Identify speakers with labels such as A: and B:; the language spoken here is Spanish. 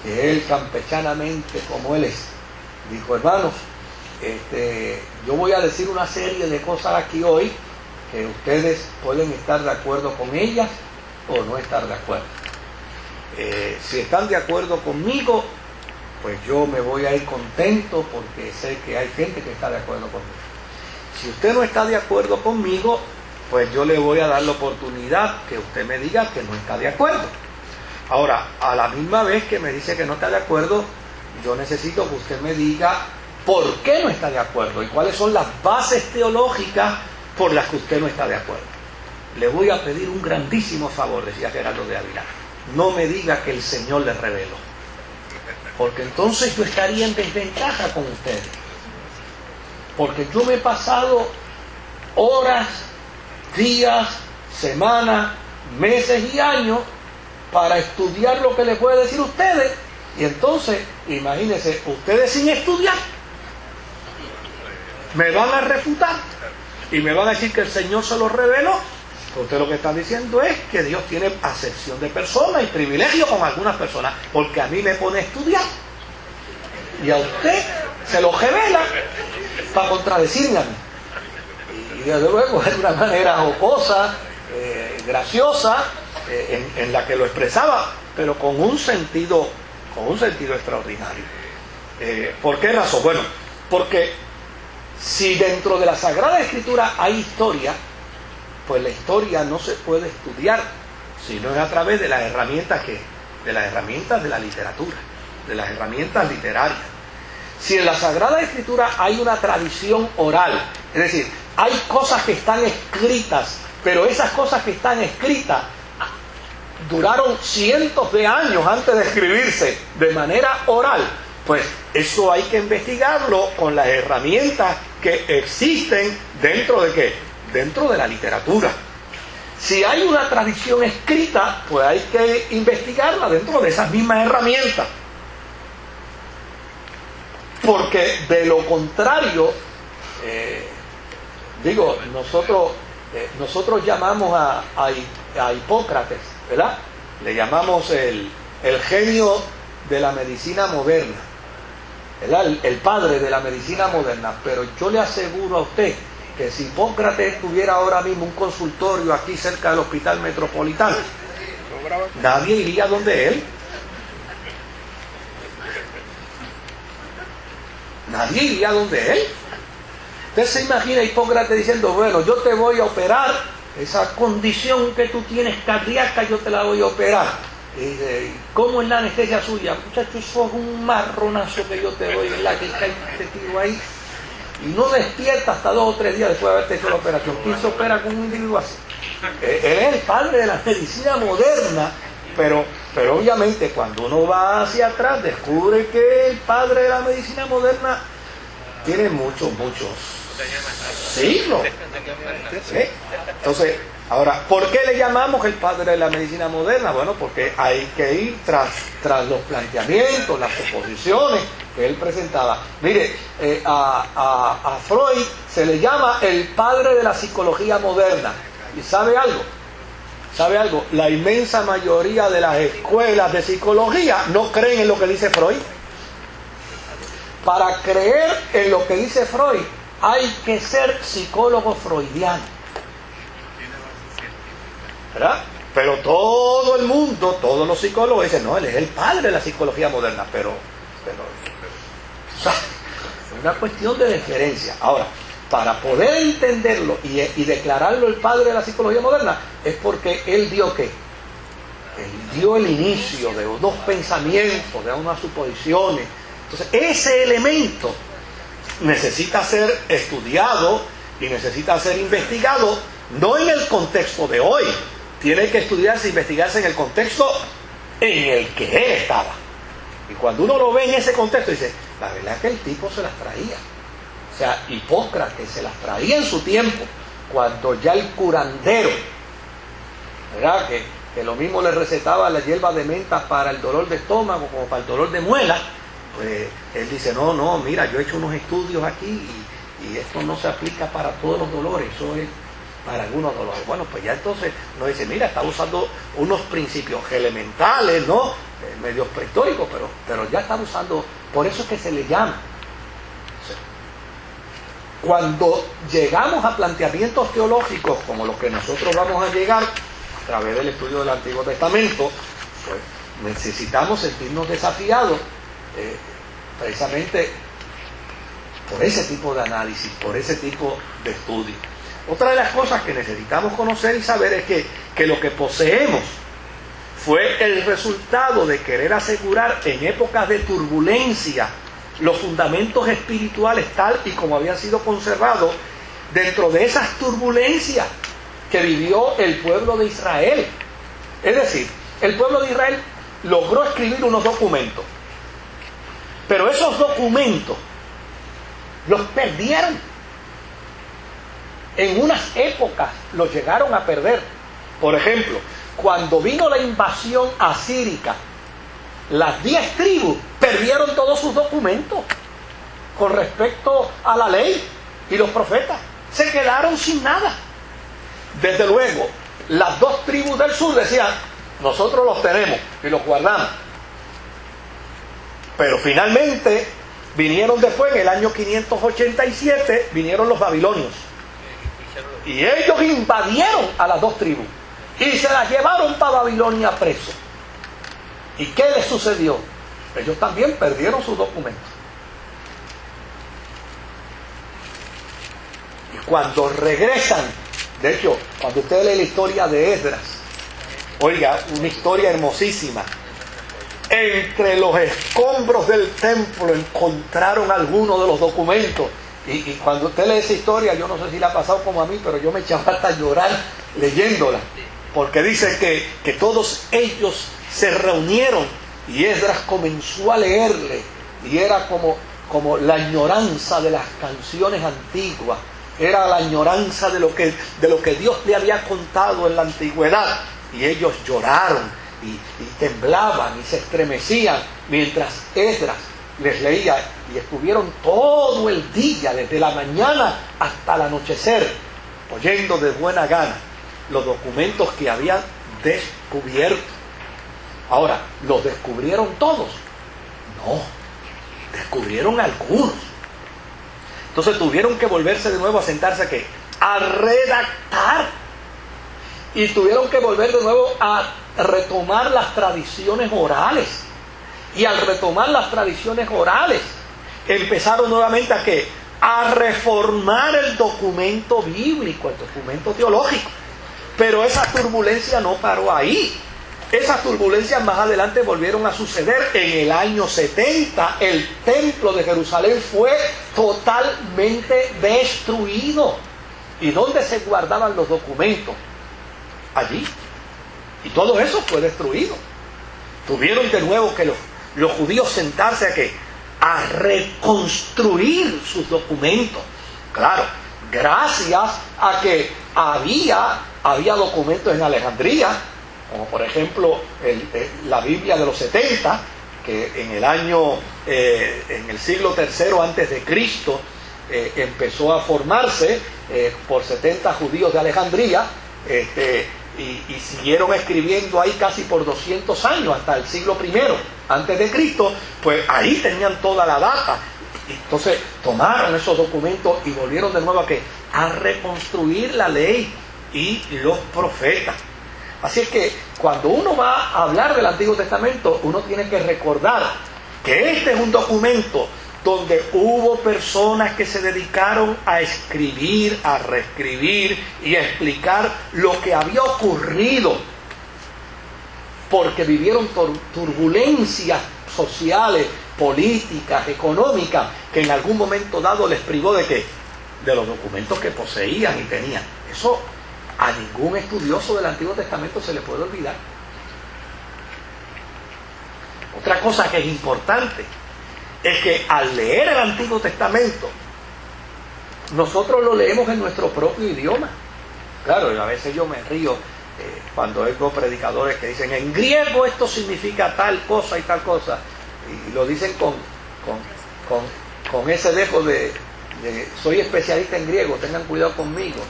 A: que él campechanamente, como él es, dijo: hermanos, yo voy a decir una serie de cosas aquí hoy que ustedes pueden estar de acuerdo con ellas o no estar de acuerdo. Si están de acuerdo conmigo, pues yo me voy a ir contento porque sé que hay gente que está de acuerdo conmigo. Si usted no está de acuerdo conmigo, pues yo le voy a dar la oportunidad que usted me diga que no está de acuerdo. Ahora, a la misma vez que me dice que no está de acuerdo, yo necesito que usted me diga por qué no está de acuerdo y cuáles son las bases teológicas por las que usted no está de acuerdo. Le voy a pedir un grandísimo favor, decía Gerardo de Ávila: no me diga que el Señor le reveló, porque entonces yo estaría en desventaja con ustedes, porque yo me he pasado horas, días, semanas, meses y años para estudiar lo que les voy a decir a ustedes, y entonces, imagínense, ustedes sin estudiar me van a refutar y me van a decir que el Señor se lo reveló. Usted lo que está diciendo es que Dios tiene acepción de personas y privilegio con algunas personas, porque a mí me pone a estudiar y a usted se lo revela para contradecirme a mí. Y desde luego es de una manera jocosa, graciosa, en la que lo expresaba, pero con un sentido extraordinario. ¿Por qué razón? Bueno, porque si dentro de la Sagrada Escritura hay historia, pues la historia no se puede estudiar sino es a través de las herramientas de la literatura, de las herramientas literarias. Si en la Sagrada Escritura hay una tradición oral, es decir, hay cosas que están escritas, pero esas cosas que están escritas duraron cientos de años antes de escribirse de manera oral, pues eso hay que investigarlo con las herramientas que existen dentro de ¿qué? Dentro de la literatura. Si hay una tradición escrita, pues hay que investigarla dentro de esas mismas herramientas. Porque de lo contrario, nosotros llamamos a Hipócrates, ¿verdad? Le llamamos el genio de la medicina moderna, ¿verdad? El padre de la medicina moderna. Pero yo le aseguro a usted que si Hipócrates tuviera ahora mismo un consultorio aquí cerca del Hospital Metropolitano, nadie iría donde él. Nadie iría donde él. Usted se imagina a Hipócrates diciendo: bueno, yo te voy a operar, esa condición que tú tienes cardíaca, yo te la voy a operar. ¿Cómo es la anestesia suya? Muchacho, eso es un marronazo que yo te doy, ¿verdad? Que te tiro ahí. Y no despierta hasta 2 o 3 días después de haberte hecho la operación. ¿Quién se opera con un individuo así? Él es el padre de la medicina moderna, pero obviamente cuando uno va hacia atrás descubre que el padre de la medicina moderna tiene muchos siglos. ¿Sí? Entonces, ahora, ¿por qué le llamamos el padre de la medicina moderna? Bueno, porque hay que ir tras los planteamientos, las proposiciones que él presentaba. Mire, a Freud se le llama el padre de la psicología moderna. ¿Y sabe algo? La inmensa mayoría de las escuelas de psicología no creen en lo que dice Freud. Para creer en lo que dice Freud hay que ser psicólogo freudiano, ¿verdad? Pero todo el mundo, todos los psicólogos dicen: no, él es el padre de la psicología moderna, pero o sea, es una cuestión de deferencia. Ahora, para poder entenderlo y declararlo el padre de la psicología moderna, es porque él dio ¿qué? Él dio el inicio de unos pensamientos, de unas suposiciones. Entonces, ese elemento necesita ser estudiado y necesita ser investigado, no en el contexto de hoy. Tiene que estudiarse e investigarse en el contexto en el que él estaba. Y cuando uno lo ve en ese contexto, dice: la verdad es que el tipo se las traía. O sea, Hipócrates se las traía en su tiempo, cuando ya el curandero, ¿verdad? Que lo mismo le recetaba la hierba de menta para el dolor de estómago como para el dolor de muela. Pues él dice: no, mira, yo he hecho unos estudios aquí y esto no se aplica para todos los dolores, eso es para algunos dolores. Bueno, pues ya entonces nos dice: mira, está usando unos principios elementales, ¿no?, medios prehistóricos, pero ya están usando, por eso es que se le llama. Cuando llegamos a planteamientos teológicos como los que nosotros vamos a llegar a través del estudio del Antiguo Testamento, pues necesitamos sentirnos desafiados precisamente por ese tipo de análisis, por ese tipo de estudio. Otra de las cosas que necesitamos conocer y saber es que lo que poseemos fue el resultado de querer asegurar en épocas de turbulencia los fundamentos espirituales tal y como habían sido conservados dentro de esas turbulencias que vivió el pueblo de Israel. Es decir, el pueblo de Israel logró escribir unos documentos, pero esos documentos los perdieron. En unas épocas los llegaron a perder. Por ejemplo, cuando vino la invasión asírica, las 10 tribus perdieron todos sus documentos con respecto a la ley y los profetas. Se quedaron sin nada. Desde luego, las 2 tribus del sur decían, nosotros los tenemos y los guardamos. Pero finalmente vinieron después, en el año 587, vinieron los babilonios. Y ellos invadieron a las 2 tribus y se las llevaron para Babilonia preso. ¿Y qué les sucedió? Ellos también perdieron sus documentos. Y cuando regresan, de hecho, cuando usted lee la historia de Esdras, oiga, una historia hermosísima. Entre los escombros del templo encontraron algunos de los documentos. Y cuando usted lee esa historia, yo no sé si le ha pasado como a mí, pero yo me echaba hasta llorar leyéndola. Porque dice que todos ellos se reunieron y Esdras comenzó a leerle. Y era como la añoranza de las canciones antiguas. Era la añoranza de lo que Dios le había contado en la antigüedad. Y ellos lloraron y temblaban y se estremecían mientras Esdras les leía, y estuvieron todo el día, desde la mañana hasta el anochecer, oyendo de buena gana los documentos que habían descubierto. Ahora, ¿los descubrieron todos? No, descubrieron algunos. Entonces tuvieron que volverse de nuevo a sentarse a redactar, y tuvieron que volver de nuevo a retomar las tradiciones orales. Y al retomar las tradiciones orales, empezaron nuevamente a reformar el documento bíblico, el documento teológico. Pero esa turbulencia no paró ahí. Esas turbulencias más adelante volvieron a suceder. En el año 70, el templo de Jerusalén fue totalmente destruido. ¿Y dónde se guardaban los documentos? Allí. Y todo eso fue destruido. Tuvieron de nuevo que los judíos sentarse a reconstruir sus documentos. Claro, gracias a que había documentos en Alejandría, como por ejemplo la Biblia de los 70, que en el siglo III antes de Cristo empezó a formarse por 70 judíos de Alejandría, y siguieron escribiendo ahí casi por 200 años, hasta el siglo I antes de Cristo. Pues ahí tenían toda la data. Entonces tomaron esos documentos y volvieron de nuevo a reconstruir la ley y los profetas. Así es que cuando uno va a hablar del Antiguo Testamento, uno tiene que recordar que este es un documento donde hubo personas que se dedicaron a escribir, a reescribir y a explicar lo que había ocurrido, porque vivieron turbulencias sociales, políticas, económicas, que en algún momento dado les privó de los documentos que poseían y tenían. Eso a ningún estudioso del Antiguo Testamento se le puede olvidar. Otra cosa que es importante es que al leer el Antiguo Testamento, nosotros lo leemos en nuestro propio idioma. Claro, y a veces yo me río cuando oigo predicadores que dicen, en griego esto significa tal cosa y tal cosa, y lo dicen con ese dejo de soy especialista en griego, tengan cuidado conmigo.